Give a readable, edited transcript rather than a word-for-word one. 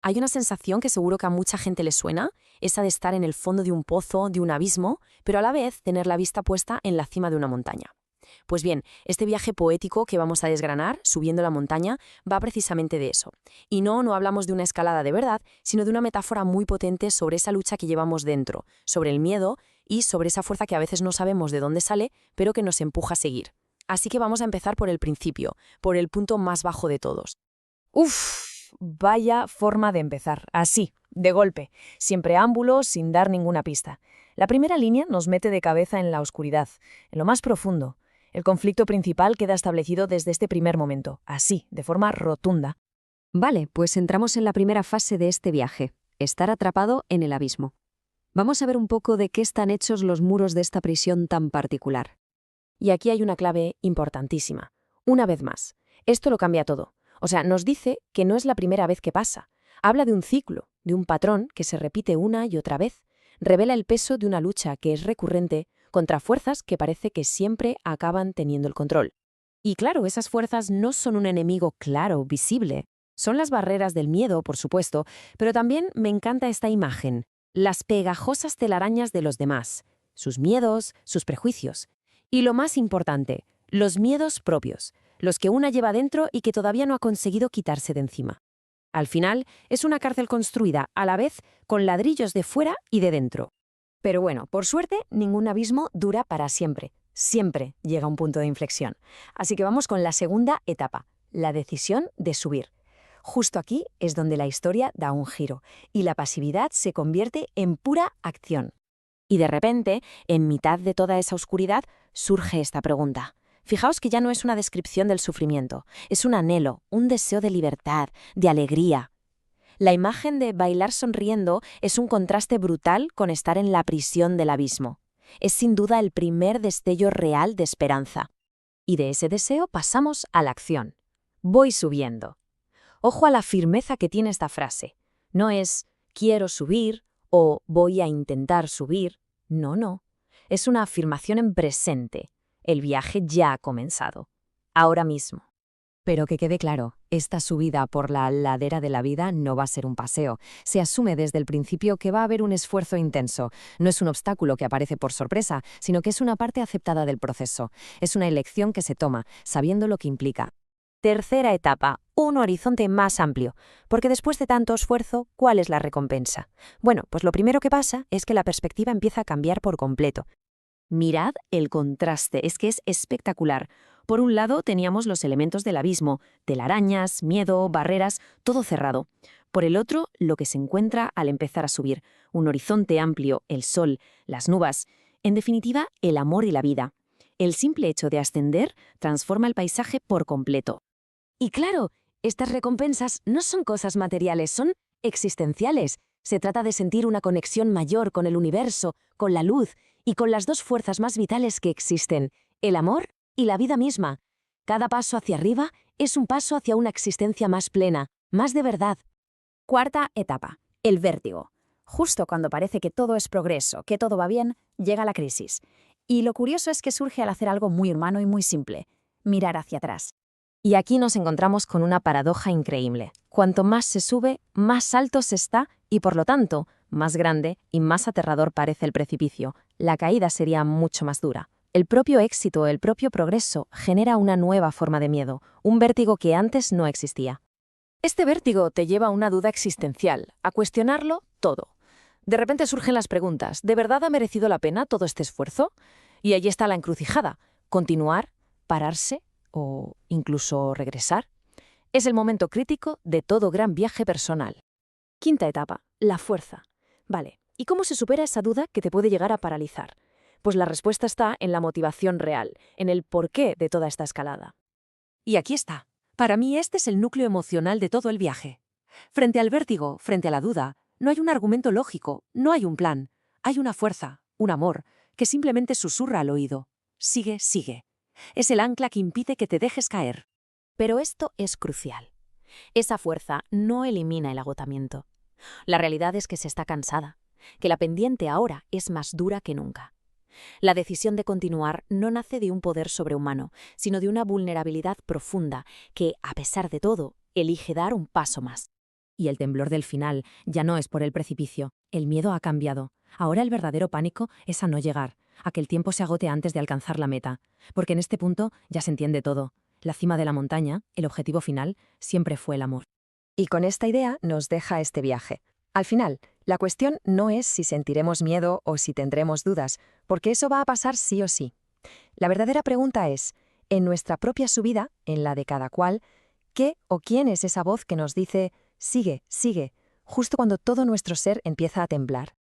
Hay una sensación que seguro que a mucha gente le suena, esa de estar en el fondo de un pozo, de un abismo, pero a la vez tener la vista puesta en la cima de una montaña. Pues bien, este viaje poético que vamos a desgranar, subiendo la montaña, va precisamente de eso. Y no hablamos de una escalada de verdad, sino de una metáfora muy potente sobre esa lucha que llevamos dentro, sobre el miedo y sobre esa fuerza que a veces no sabemos de dónde sale, pero que nos empuja a seguir. Así que vamos a empezar por el principio, por el punto más bajo de todos. Uf, vaya forma de empezar, así, de golpe, sin preámbulos, sin dar ninguna pista. La primera línea nos mete de cabeza en la oscuridad, en lo más profundo. El conflicto principal queda establecido desde este primer momento, así, de forma rotunda. Vale, pues entramos en la primera fase de este viaje, estar atrapado en el abismo. Vamos a ver un poco de qué están hechos los muros de esta prisión tan particular. Y aquí hay una clave importantísima. Una vez más, esto lo cambia todo. O sea, nos dice que no es la primera vez que pasa. Habla de un ciclo, de un patrón que se repite una y otra vez. Revela el peso de una lucha que es recurrente contra fuerzas que parece que siempre acaban teniendo el control. Y claro, esas fuerzas no son un enemigo claro, visible. Son las barreras del miedo, por supuesto, pero también me encanta esta imagen, las pegajosas telarañas de los demás, sus miedos, sus prejuicios. Y lo más importante, los miedos propios, los que una lleva dentro y que todavía no ha conseguido quitarse de encima. Al final, es una cárcel construida, a la vez, con ladrillos de fuera y de dentro. Pero bueno, por suerte, ningún abismo dura para siempre. Siempre llega un punto de inflexión. Así que vamos con la segunda etapa, la decisión de subir. Justo aquí es donde la historia da un giro y la pasividad se convierte en pura acción. Y de repente, en mitad de toda esa oscuridad, surge esta pregunta. Fijaos que ya no es una descripción del sufrimiento, es un anhelo, un deseo de libertad, de alegría. La imagen de bailar sonriendo es un contraste brutal con estar en la prisión del abismo. Es sin duda el primer destello real de esperanza. Y de ese deseo pasamos a la acción. Voy subiendo. Ojo a la firmeza que tiene esta frase. No es quiero subir o voy a intentar subir. No. Es una afirmación en presente. El viaje ya ha comenzado. Ahora mismo. Pero que quede claro, esta subida por la ladera de la vida no va a ser un paseo. Se asume desde el principio que va a haber un esfuerzo intenso. No es un obstáculo que aparece por sorpresa, sino que es una parte aceptada del proceso. Es una elección que se toma, sabiendo lo que implica. Tercera etapa, un horizonte más amplio. Porque después de tanto esfuerzo, ¿cuál es la recompensa? Bueno, pues lo primero que pasa es que la perspectiva empieza a cambiar por completo. Mirad el contraste, es que es espectacular. Por un lado teníamos los elementos del abismo, telarañas, miedo, barreras, todo cerrado. Por el otro, lo que se encuentra al empezar a subir, un horizonte amplio, el sol, las nubes, en definitiva, el amor y la vida. El simple hecho de ascender transforma el paisaje por completo. Y claro, estas recompensas no son cosas materiales, son existenciales. Se trata de sentir una conexión mayor con el universo, con la luz y con las dos fuerzas más vitales que existen, el amor y la vida misma. Cada paso hacia arriba es un paso hacia una existencia más plena, más de verdad. Cuarta etapa, el vértigo. Justo cuando parece que todo es progreso, que todo va bien, llega la crisis. Y lo curioso es que surge al hacer algo muy humano y muy simple, mirar hacia atrás. Y aquí nos encontramos con una paradoja increíble. Cuanto más se sube, más alto se está y, por lo tanto, más grande y más aterrador parece el precipicio. La caída sería mucho más dura. El propio éxito, el propio progreso, genera una nueva forma de miedo, un vértigo que antes no existía. Este vértigo te lleva a una duda existencial, a cuestionarlo todo. De repente surgen las preguntas, ¿de verdad ha merecido la pena todo este esfuerzo? Y allí está la encrucijada, continuar, pararse o incluso regresar. Es el momento crítico de todo gran viaje personal. Quinta etapa, la fuerza. Vale, ¿y cómo se supera esa duda que te puede llegar a paralizar? Pues la respuesta está en la motivación real, en el porqué de toda esta escalada. Y aquí está. Para mí este es el núcleo emocional de todo el viaje. Frente al vértigo, frente a la duda, no hay un argumento lógico, no hay un plan. Hay una fuerza, un amor, que simplemente susurra al oído. Sigue, sigue. Es el ancla que impide que te dejes caer. Pero esto es crucial. Esa fuerza no elimina el agotamiento. La realidad es que se está cansada, que la pendiente ahora es más dura que nunca. La decisión de continuar no nace de un poder sobrehumano, sino de una vulnerabilidad profunda que, a pesar de todo, elige dar un paso más. Y el temblor del final ya no es por el precipicio. El miedo ha cambiado. Ahora el verdadero pánico es a no llegar, a que el tiempo se agote antes de alcanzar la meta. Porque en este punto ya se entiende todo. La cima de la montaña, el objetivo final, siempre fue el amor. Y con esta idea nos deja este viaje. Al final, la cuestión no es si sentiremos miedo o si tendremos dudas, porque eso va a pasar sí o sí. La verdadera pregunta es, en nuestra propia subida, en la de cada cual, ¿qué o quién es esa voz que nos dice, sigue, sigue, justo cuando todo nuestro ser empieza a temblar?